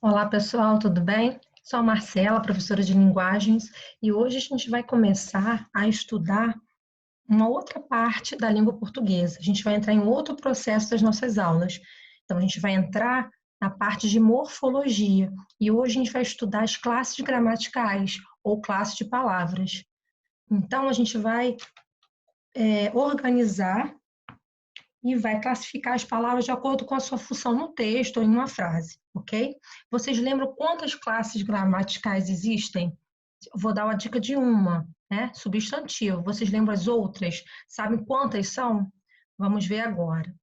Olá, pessoal, tudo bem? Sou a Marcela, professora de linguagens, e hoje a gente vai começar a estudar uma outra parte da língua portuguesa. A gente vai entrar em outro processo das nossas aulas. Então, a gente vai entrar na parte de morfologia, e hoje a gente vai estudar as classes gramaticais ou classes de palavras. Então, a gente vai organizar e vai classificar as palavras de acordo com a sua função no texto ou em uma frase, ok? Vocês lembram quantas classes gramaticais existem? Vou dar uma dica de uma, né? Substantivo. Vocês lembram as outras? Sabem quantas são? Vamos ver agora.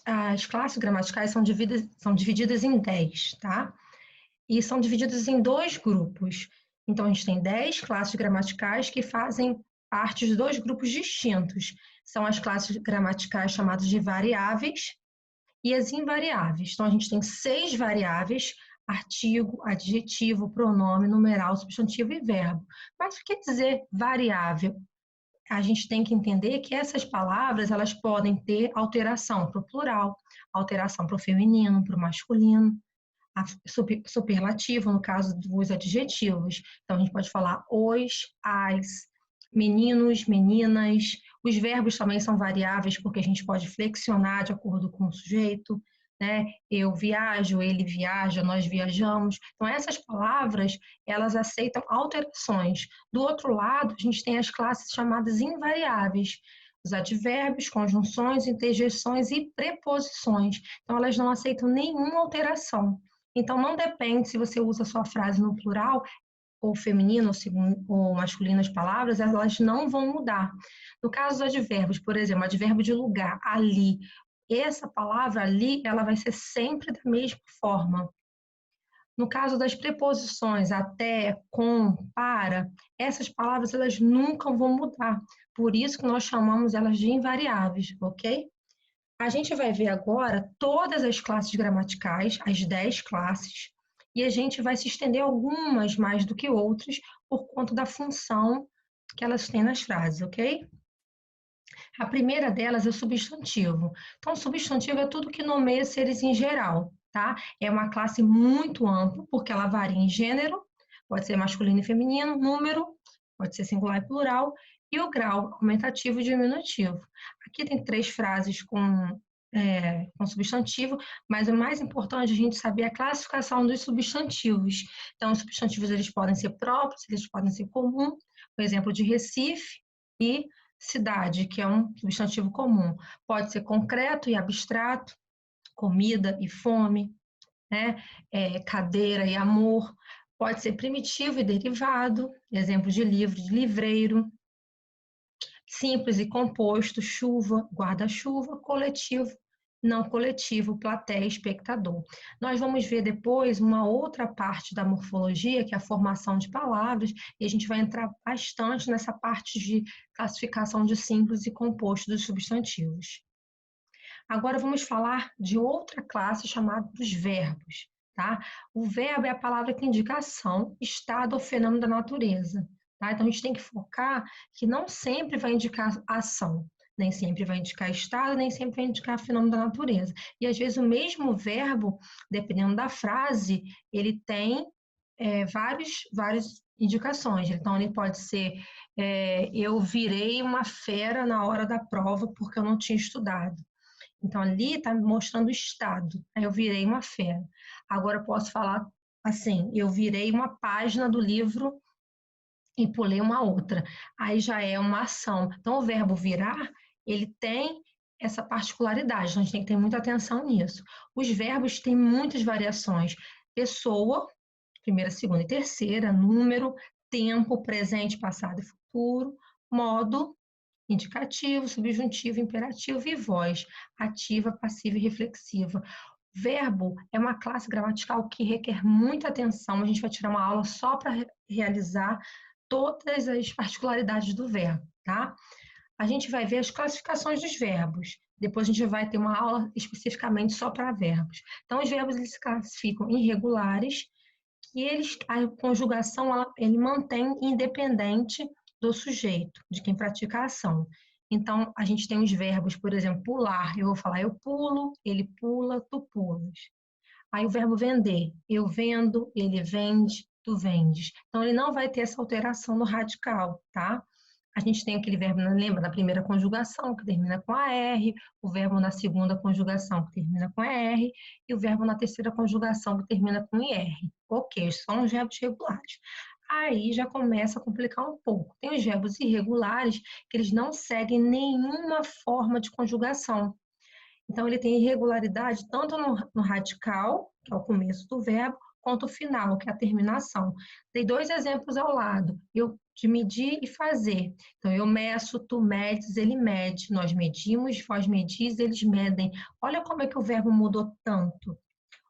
As classes gramaticais são divididas em 10, tá? E são divididas em dois grupos. Então, a gente tem 10 classes gramaticais que fazem parte de dois grupos distintos. São as classes gramaticais chamadas de variáveis e as invariáveis. Então, a gente tem 6 variáveis: artigo, adjetivo, pronome, numeral, substantivo e verbo. Mas o que quer dizer variável? A gente tem que entender que essas palavras elas podem ter alteração para o plural, alteração para o feminino, para o masculino, superlativo, no caso dos adjetivos. Então, a gente pode falar os, as, meninos, meninas. Os verbos também são variáveis, porque a gente pode flexionar de acordo com o sujeito, né? Eu viajo, ele viaja, nós viajamos. Então, essas palavras, elas aceitam alterações. Do outro lado, a gente tem as classes chamadas invariáveis, os advérbios, conjunções, interjeições e preposições. Então, elas não aceitam nenhuma alteração. Então, não depende se você usa a sua frase no plural, ou feminino, ou masculino as palavras, elas não vão mudar. No caso dos advérbios, por exemplo, advérbio de lugar, ali, essa palavra ali, ela vai ser sempre da mesma forma. No caso das preposições, até, com, para, essas palavras elas nunca vão mudar. Por isso que nós chamamos elas de invariáveis, ok? A gente vai ver agora todas as classes gramaticais, as 10 classes, e a gente vai se estender algumas mais do que outras por conta da função que elas têm nas frases, ok? A primeira delas é o substantivo. Então, substantivo é tudo que nomeia seres em geral, tá? É uma classe muito ampla, porque ela varia em gênero, pode ser masculino e feminino, número, pode ser singular e plural, e o grau, aumentativo e diminutivo. Aqui tem 3 frases com substantivo, mas o mais importante é a gente saber a classificação dos substantivos. Então, os substantivos eles podem ser próprios, eles podem ser comuns, por exemplo, de Recife e cidade, que é um substantivo comum. Pode ser concreto e abstrato, comida e fome, né? Cadeira e amor. Pode ser primitivo e derivado, exemplo de livro, de livreiro. Simples e composto, chuva, guarda-chuva, coletivo, não coletivo, plateia, espectador. Nós vamos ver depois uma outra parte da morfologia, que é a formação de palavras, e a gente vai entrar bastante nessa parte de classificação de simples e composto dos substantivos. Agora vamos falar de outra classe chamada dos verbos, tá? O verbo é a palavra que indica ação, estado ou fenômeno da natureza, tá? Então a gente tem que focar que não sempre vai indicar ação, nem sempre vai indicar estado, nem sempre vai indicar fenômeno da natureza. E às vezes o mesmo verbo, dependendo da frase, ele tem várias indicações. Então ele pode ser eu virei uma fera na hora da prova porque eu não tinha estudado. Então, ali está mostrando o estado. Aí eu virei uma fera. Agora eu posso falar assim, eu virei uma página do livro e pulei uma outra. Aí já é uma ação. Então, o verbo virar, ele tem essa particularidade. Então, a gente tem que ter muita atenção nisso. Os verbos têm muitas variações. Pessoa, primeira, segunda e terceira, número, tempo, presente, passado e futuro, modo, indicativo, subjuntivo, imperativo e voz, ativa, passiva e reflexiva. Verbo é uma classe gramatical que requer muita atenção. A gente vai tirar uma aula só para realizar todas as particularidades do verbo, tá? A gente vai ver as classificações dos verbos. Depois a gente vai ter uma aula especificamente só para verbos. Então, os verbos eles se classificam em regulares, que a conjugação ele mantém independente do sujeito, de quem pratica a ação. Então, a gente tem os verbos, por exemplo, pular. Eu vou falar eu pulo, ele pula, tu pulas. Aí o verbo vender, eu vendo, ele vende, tu vendes. Então, ele não vai ter essa alteração no radical, tá? A gente tem aquele verbo, lembra, na primeira conjugação, que termina com AR, o verbo na segunda conjugação, que termina com ER, e o verbo na terceira conjugação, que termina com IR. Ok, são os verbos regulares. Aí já começa a complicar um pouco. Tem os verbos irregulares, que eles não seguem nenhuma forma de conjugação. Então, ele tem irregularidade tanto no radical, que é o começo do verbo, quanto o final, que é a terminação. Dei 2 exemplos ao lado, eu de medir e fazer. Então, eu meço, tu medes, ele mede, nós medimos, vós medis, eles medem. Olha como é que o verbo mudou tanto.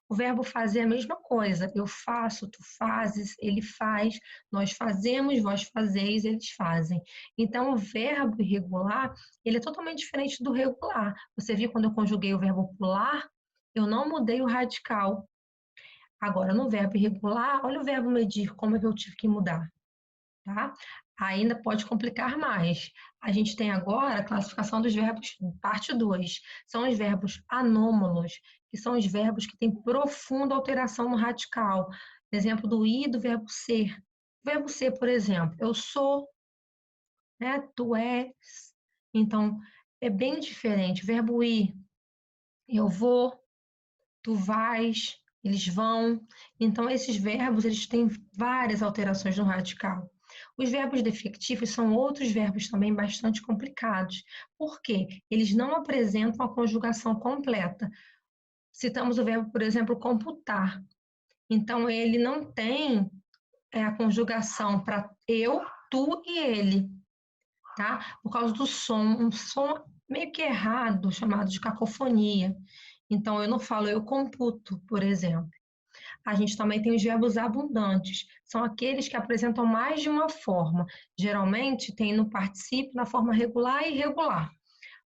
O verbo fazer é a mesma coisa. Eu faço, tu fazes, ele faz, nós fazemos, vós fazeis, eles fazem. Então, o verbo irregular, ele é totalmente diferente do regular. Você viu quando eu conjuguei o verbo pular? Eu não mudei o radical. Agora, no verbo irregular, olha o verbo medir, como é que eu tive que mudar, tá? Ainda pode complicar mais. A gente tem agora a classificação dos verbos, parte 2. São os verbos anômalos, que são os verbos que têm profunda alteração no radical. Exemplo do ir e do verbo ser. O verbo ser, por exemplo, eu sou, né? Tu és. Então, é bem diferente. O verbo ir, eu vou, tu vais, eles vão. Então, esses verbos, eles têm várias alterações no radical. Os verbos defectivos são outros verbos também bastante complicados. Por quê? Eles não apresentam a conjugação completa. Citamos o verbo, por exemplo, computar. Então, ele não tem a conjugação para eu, tu e ele, tá? Por causa do som, um som meio que errado, chamado de cacofonia. Então, eu não falo eu computo, por exemplo. A gente também tem os verbos abundantes, são aqueles que apresentam mais de uma forma. Geralmente tem no particípio na forma regular e irregular.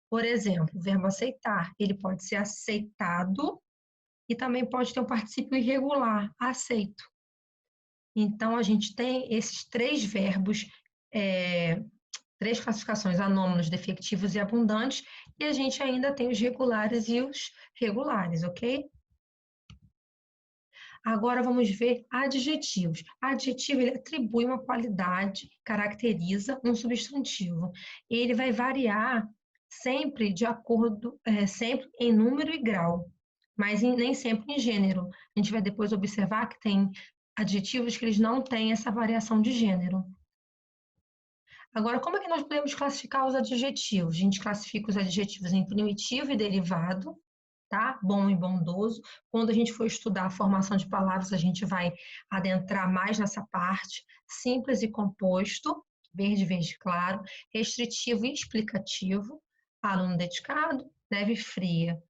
Por exemplo, o verbo aceitar, ele pode ser aceitado e também pode ter um particípio irregular, aceito. Então, a gente tem esses 3 verbos, 3 classificações, anômalos, defectivos e abundantes, e a gente ainda tem os regulares e os regulares, ok? Agora vamos ver adjetivos. Adjetivo, ele atribui uma qualidade, caracteriza um substantivo. Ele vai variar sempre de acordo, sempre em número e grau, mas nem sempre em gênero. A gente vai depois observar que tem adjetivos que eles não têm essa variação de gênero. Agora, como é que nós podemos classificar os adjetivos? A gente classifica os adjetivos em primitivo e derivado, tá? Bom e bondoso. Quando a gente for estudar a formação de palavras, a gente vai adentrar mais nessa parte. Simples e composto, verde, verde claro, restritivo e explicativo, aluno dedicado, neve fria.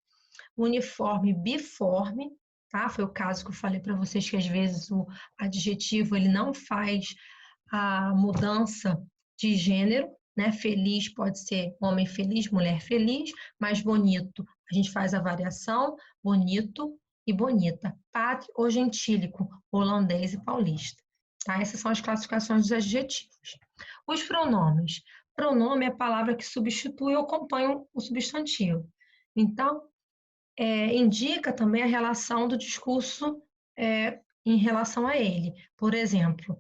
Uniforme, biforme, tá? Foi o caso que eu falei para vocês que às vezes o adjetivo ele não faz a mudança de gênero, né? Feliz pode ser homem feliz, mulher feliz, mas bonito, a gente faz a variação, bonito e bonita. Pátrio ou gentílico, holandês e paulista. Tá? Essas são as classificações dos adjetivos. Os pronomes. Pronome é a palavra que substitui ou acompanha o substantivo. Então, indica também a relação do discurso em relação a ele. Por exemplo,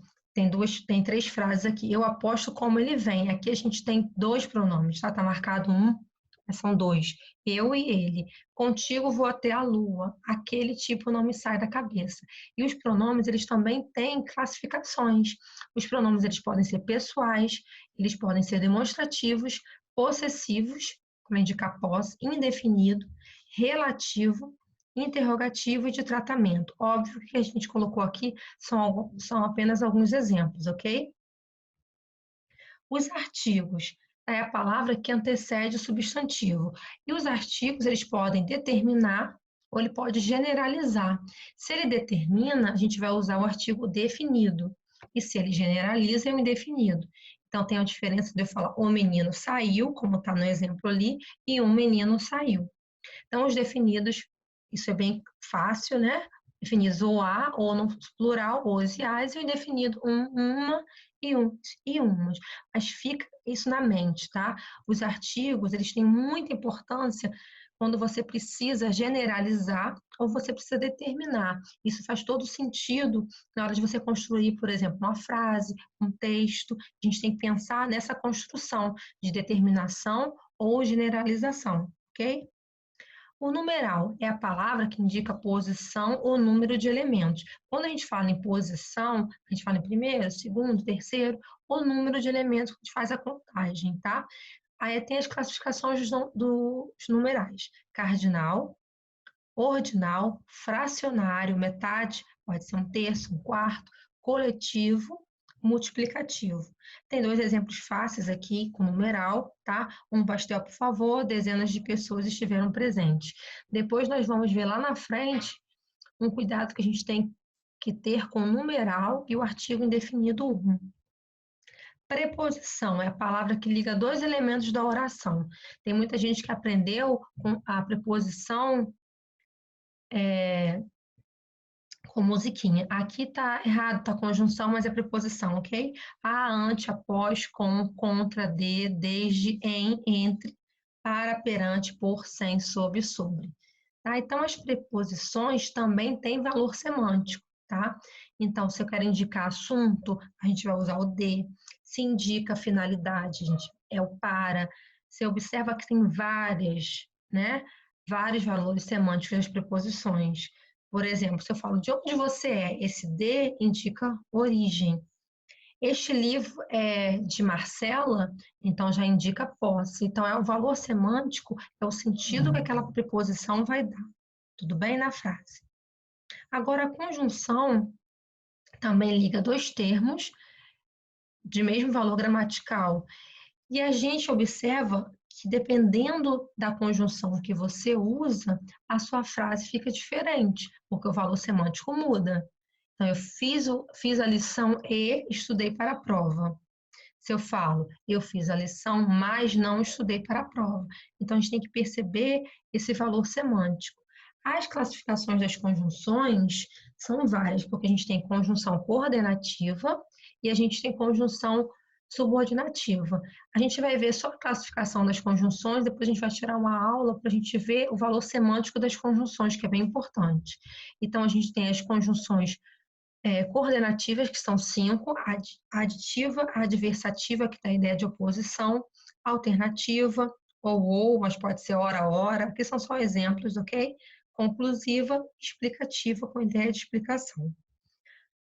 tem 3 frases aqui. Eu aposto como ele vem. Aqui a gente tem 2 pronomes, tá? Tá marcado um, mas são 2. Eu e ele. Contigo vou até a lua. Aquele tipo não me sai da cabeça. E os pronomes, eles também têm classificações. Os pronomes, eles podem ser pessoais, eles podem ser demonstrativos, possessivos, como indica após, indefinido, relativo, interrogativo e de tratamento. Óbvio que a gente colocou aqui são apenas alguns exemplos, ok? Os artigos é a palavra que antecede o substantivo. E os artigos, eles podem determinar ou ele pode generalizar. Se ele determina, a gente vai usar o artigo definido. E se ele generaliza, é o indefinido. Então, tem a diferença de eu falar o menino saiu, como está no exemplo ali, e um menino saiu. Então, os definidos, isso é bem fácil, né? Definidos ou a, ou no plural, os e as, e o indefinido uma e uns e umas. Mas fica isso na mente, tá? Os artigos, eles têm muita importância quando você precisa generalizar ou você precisa determinar. Isso faz todo sentido na hora de você construir, por exemplo, uma frase, um texto. A gente tem que pensar nessa construção de determinação ou generalização, ok? O numeral é a palavra que indica posição ou número de elementos. Quando a gente fala em posição, a gente fala em primeiro, segundo, terceiro, ou número de elementos que a gente faz a contagem, tá? Aí tem as classificações dos numerais: cardinal, ordinal, fracionário, metade, pode ser um terço, um quarto, coletivo, multiplicativo. Tem dois exemplos fáceis aqui com numeral, tá? Um pastel, por favor, dezenas de pessoas estiveram presentes. Depois nós vamos ver lá na frente um cuidado que a gente tem que ter com o numeral e o artigo indefinido 1. Preposição é a palavra que liga dois elementos da oração. Tem muita gente que aprendeu com a preposição com musiquinha. Aqui tá errado, tá conjunção, mas é preposição, ok? A, ante, após, com, contra, de, desde, em, entre, para, perante, por, sem, sob, sobre. Tá? Então, as preposições também têm valor semântico, tá? Então, se eu quero indicar assunto, a gente vai usar o de. Se indica finalidade, gente, é o para. Você observa que tem vários valores semânticos das preposições. Por exemplo, se eu falo de onde você é, esse de indica origem. Este livro é de Marcela, então já indica posse. Então, é o valor semântico, é o sentido que aquela preposição vai dar. Tudo bem na frase? Agora, a conjunção também liga dois termos de mesmo valor gramatical. E a gente observa que, dependendo da conjunção que você usa, a sua frase fica diferente, porque o valor semântico muda. Então, eu fiz a lição e estudei para a prova. Se eu falo, eu fiz a lição, mas não estudei para a prova. Então, a gente tem que perceber esse valor semântico. As classificações das conjunções são várias, porque a gente tem conjunção coordenativa e a gente tem conjunção subordinativa. A gente vai ver só a classificação das conjunções, depois a gente vai tirar uma aula para a gente ver o valor semântico das conjunções, que é bem importante. Então, a gente tem as conjunções coordenativas, que são 5, aditiva, adversativa, que dá a ideia de oposição, alternativa, ou, mas pode ser hora a hora, que são só exemplos, ok? Conclusiva, explicativa, com ideia de explicação.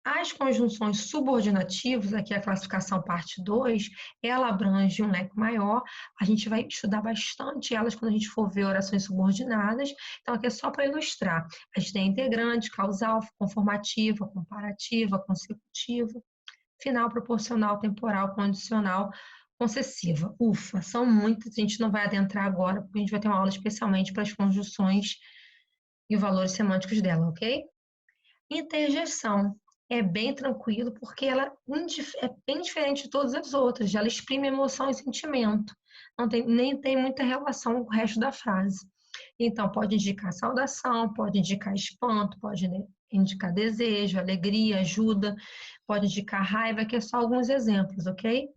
As conjunções subordinativas, aqui a classificação parte 2, ela abrange um leque maior, a gente vai estudar bastante elas quando a gente for ver orações subordinadas, então aqui é só para ilustrar. A gente tem integrante, causal, conformativa, comparativa, consecutiva, final, proporcional, temporal, condicional, concessiva. Ufa, são muitas, a gente não vai adentrar agora, porque a gente vai ter uma aula especialmente para as conjunções e os valores semânticos dela, ok? Interjeição é bem tranquilo, porque ela é bem diferente de todas as outras, ela exprime emoção e sentimento, nem tem muita relação com o resto da frase. Então, pode indicar saudação, pode indicar espanto, pode indicar desejo, alegria, ajuda, pode indicar raiva, que é só alguns exemplos, ok?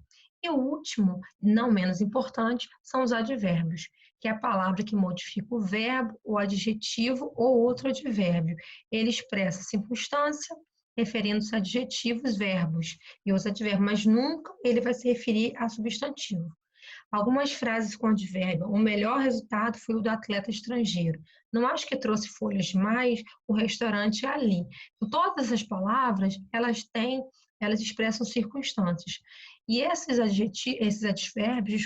E o último, não menos importante, são os advérbios, que é a palavra que modifica o verbo, o adjetivo ou outro advérbio. Ele expressa circunstância, referindo-se a adjetivos, verbos e os advérbios, mas nunca ele vai se referir a substantivo. Algumas frases com advérbio: o melhor resultado foi o do atleta estrangeiro. Não acho que trouxe folhas demais, o restaurante é ali. Então, todas essas palavras, elas expressam circunstâncias. E esses advérbios,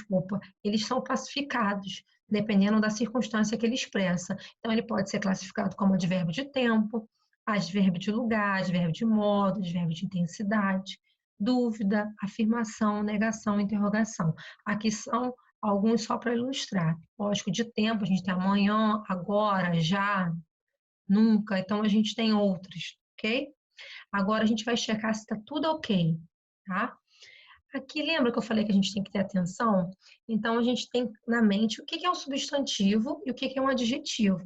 eles são classificados, dependendo da circunstância que ele expressa. Então, ele pode ser classificado como advérbio de tempo, advérbio de lugar, advérbio de modo, advérbio de intensidade, dúvida, afirmação, negação, interrogação. Aqui são alguns só para ilustrar. Lógico, de tempo, a gente tem amanhã, agora, já, nunca, então a gente tem outros, ok? Agora a gente vai checar se está tudo ok, tá? Aqui, lembra que eu falei que a gente tem que ter atenção? Então, a gente tem na mente o que é um substantivo e o que é um adjetivo.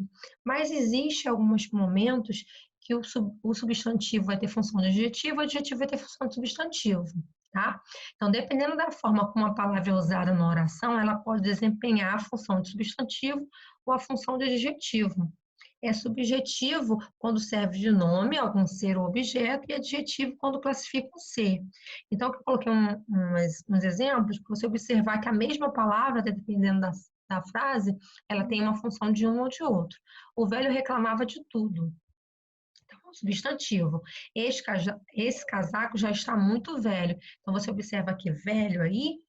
Mas existe alguns momentos que o substantivo vai ter função de adjetivo, o adjetivo vai ter função de substantivo, tá? Então, dependendo da forma como a palavra é usada na oração, ela pode desempenhar a função de substantivo ou a função de adjetivo. É subjetivo quando serve de nome a algum ser ou objeto e adjetivo quando classifica um ser. Então, eu coloquei uns exemplos para você observar que a mesma palavra, dependendo da frase, ela tem uma função de um ou de outro. O velho reclamava de tudo. Então, substantivo. Esse casaco já está muito velho. Então, você observa que velho aí,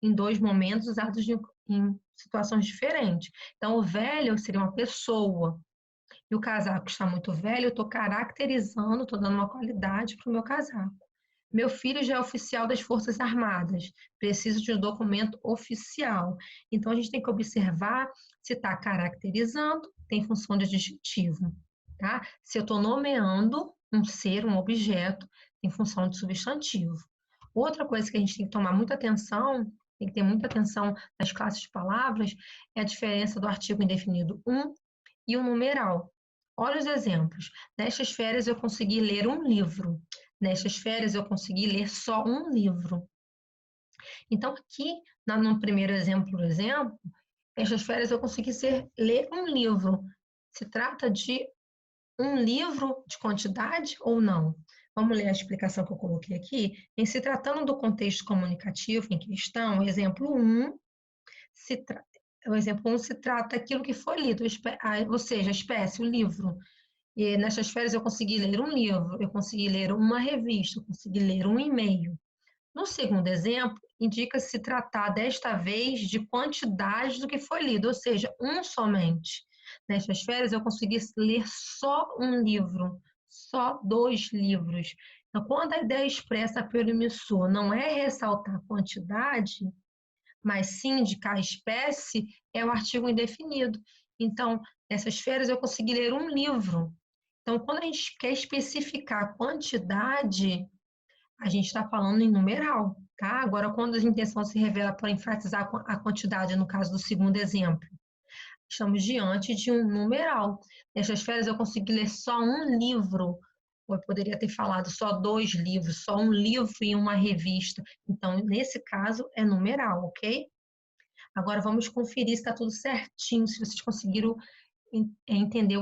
em dois momentos usados em situações diferentes. Então, o velho seria uma pessoa, e o casaco está muito velho, eu estou caracterizando, estou dando uma qualidade para o meu casaco. Meu filho já é oficial das Forças Armadas, preciso de um documento oficial. Então, a gente tem que observar se está caracterizando, tem função de adjetivo. Tá? Se eu estou nomeando um ser, um objeto, tem função de substantivo. Outra coisa que a gente tem que tomar muita atenção, tem que ter muita atenção nas classes de palavras, é a diferença do artigo indefinido e o numeral. Olha os exemplos. Nestas férias eu consegui ler um livro. Nestas férias eu consegui ler só um livro. Então, aqui, no primeiro exemplo, nestas férias eu consegui ler um livro. Se trata de um livro de quantidade ou não? Vamos ler a explicação que eu coloquei aqui. Em se tratando do contexto comunicativo em questão, exemplo 1, o exemplo 1 se trata daquilo que foi lido, ou seja, a espécie, o livro. E nestas férias eu consegui ler um livro, eu consegui ler uma revista, eu consegui ler um e-mail. No segundo exemplo, indica-se se tratar desta vez de quantidade do que foi lido, ou seja, um somente. Nestas férias eu consegui ler só um livro, só 2 livros. Então, quando a ideia expressa pelo emissor não é ressaltar a quantidade, mas sim indicar a espécie, é o artigo indefinido. Então, nessas férias eu consegui ler um livro. Então, quando a gente quer especificar a quantidade, a gente está falando em numeral, tá? Agora, quando a intenção se revela para enfatizar a quantidade, no caso do segundo exemplo, estamos diante de um numeral. Nessas férias eu consegui ler só um livro, ou eu poderia ter falado só 2 livros, só um livro e uma revista. Então, nesse caso, é numeral, ok? Agora vamos conferir se está tudo certinho, se vocês conseguiram entender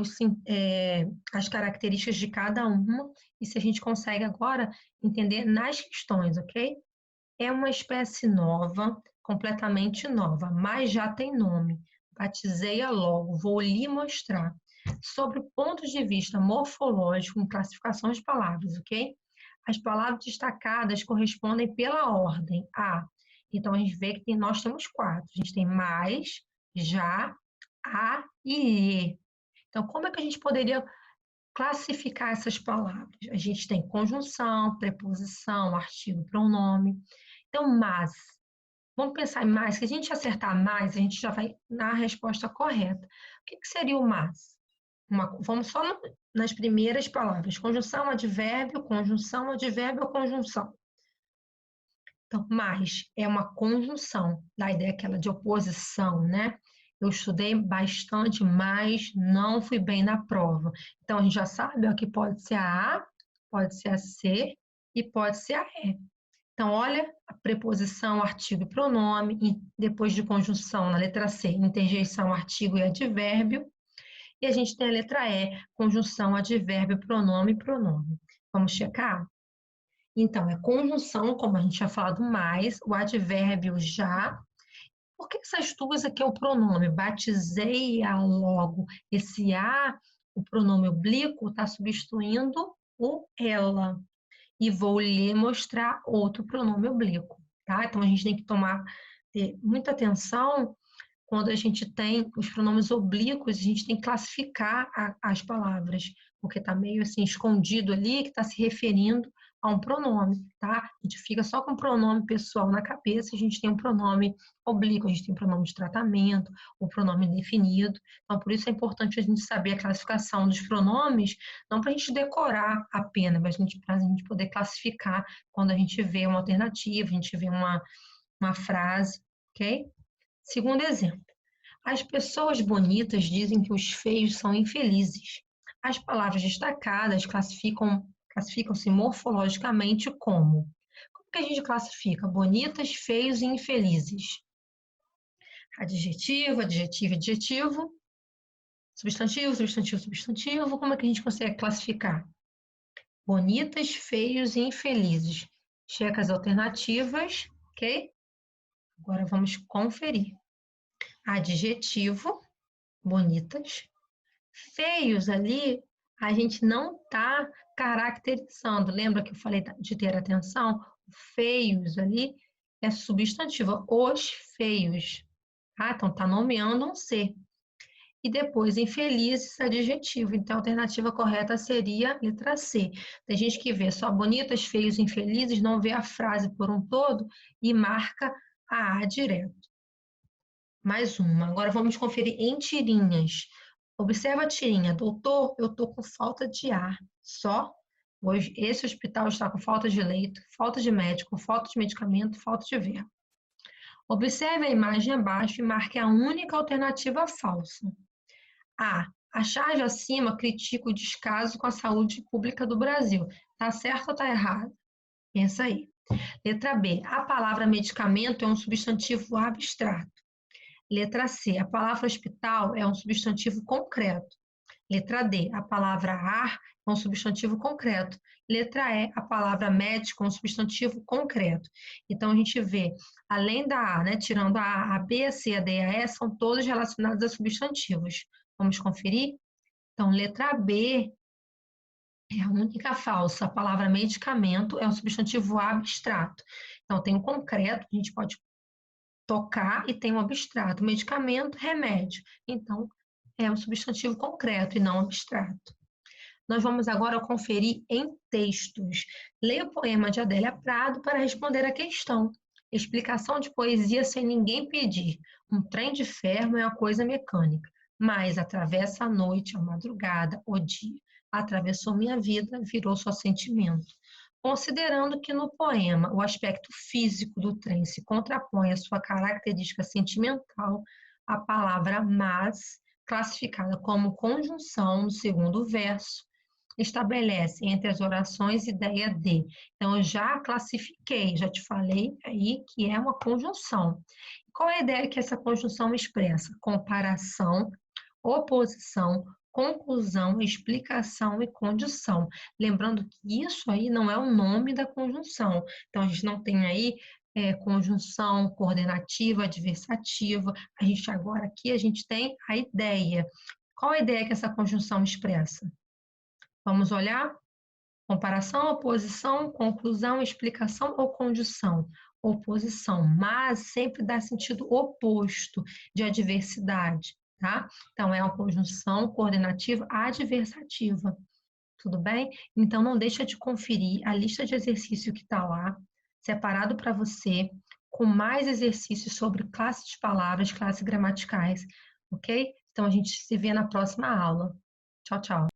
as características de cada uma e se a gente consegue agora entender nas questões, ok? É uma espécie nova, completamente nova, mas já tem nome. Batizei-a logo, vou lhe mostrar. Sobre o ponto de vista morfológico, em classificação de palavras, ok? As palavras destacadas correspondem pela ordem. Então a gente vê que nós temos 4. A gente tem mais, já, a e e. Então, como é que a gente poderia classificar essas palavras? A gente tem conjunção, preposição, artigo, pronome. Então, mas. Vamos pensar em mais. Se a gente acertar mais, a gente já vai na resposta correta. O que seria o mas? Vamos só nas primeiras palavras. Conjunção, advérbio, ou conjunção. Então, mais é uma conjunção, da ideia aquela de oposição, né? Eu estudei bastante, mas não fui bem na prova. Então, a gente já sabe ó, que pode ser a pode ser a C e pode ser a E. Então, olha a preposição, artigo e pronome, e depois de conjunção, na letra C, interjeição, artigo e advérbio. E a gente tem a letra E, conjunção, advérbio, pronome e pronome. Vamos checar? Então, é conjunção, como a gente tinha falado mais, o advérbio já. Por que essas duas aqui é o pronome? Batizei-a logo. Esse a, o pronome oblíquo, está substituindo o ela. E vou lhe mostrar outro pronome oblíquo, tá? Então, a gente tem que ter muita atenção quando a gente tem os pronomes oblíquos, a gente tem que classificar as palavras, porque está meio assim escondido ali que está se referindo a um pronome, tá? A gente fica só com o pronome pessoal na cabeça, a gente tem um pronome oblíquo, a gente tem um pronome de tratamento, o pronome definido. Então, por isso é importante a gente saber a classificação dos pronomes, não para a gente decorar apenas, mas para a gente poder classificar quando a gente vê uma alternativa, a gente vê uma frase, ok? Segundo exemplo, as pessoas bonitas dizem que os feios são infelizes. As palavras destacadas classificam-se morfologicamente como? que a gente classifica? Bonitas, feios e infelizes. Adjetivo, adjetivo, adjetivo. Substantivo, substantivo, substantivo. Como é que a gente consegue classificar? Bonitas, feios e infelizes. Checa as alternativas, ok? Agora vamos conferir. Adjetivo, bonitas. Feios ali, a gente não está caracterizando. Lembra que eu falei de ter atenção? Feios ali é substantivo. Os feios. Tá? Então, está nomeando um ser. E depois, infelizes, adjetivo. Então, a alternativa correta seria a letra C. Tem gente que vê só bonitas, feios, infelizes, não vê a frase por um todo e marca a direto. Mais uma. Agora vamos conferir em tirinhas. Observa a tirinha. Doutor, eu estou com falta de ar. Só? Hoje, esse hospital está com falta de leito, falta de médico, falta de medicamento, falta de verbo. Observe a imagem abaixo e marque a única alternativa falsa. A. A charge acima critica o descaso com a saúde pública do Brasil. Tá certo ou tá errado? Pensa aí. Letra B. A palavra medicamento é um substantivo abstrato. Letra C. A palavra hospital é um substantivo concreto. Letra D. A palavra ar é um substantivo concreto. Letra E. A palavra médico é um substantivo concreto. Então, a gente vê, além da A, né, tirando a B, a C, a D e a E, são todos relacionados a substantivos. Vamos conferir? Então, letra B é a única falsa. A palavra medicamento é um substantivo abstrato. Então, tem o concreto, a gente pode tocar, e tem o abstrato. Medicamento, remédio. Então, é um substantivo concreto e não abstrato. Nós vamos agora conferir em textos. Leia o poema de Adélia Prado para responder a questão. Explicação de poesia sem ninguém pedir. Um trem de ferro é uma coisa mecânica, mas atravessa a noite, a madrugada, o dia. Atravessou minha vida, virou só sentimento. Considerando que no poema o aspecto físico do trem se contrapõe à sua característica sentimental, a palavra mas, classificada como conjunção no segundo verso, estabelece entre as orações ideia de. Então, eu já classifiquei, já te falei aí que é uma conjunção. Qual é a ideia que essa conjunção expressa? Comparação, oposição, conclusão, explicação e condição. Lembrando que isso aí não é o nome da conjunção. Então, a gente não tem aí conjunção coordenativa, adversativa. A gente agora aqui, a gente tem a ideia. Qual a ideia que essa conjunção expressa? Vamos olhar? Comparação, oposição, conclusão, explicação ou condição? Oposição, mas sempre dá sentido oposto de adversidade, tá? Então, é uma conjunção coordenativa adversativa, tudo bem? Então, não deixa de conferir a lista de exercício que está lá, separado para você, com mais exercícios sobre classes de palavras, classes gramaticais, ok? Então, a gente se vê na próxima aula. Tchau, tchau.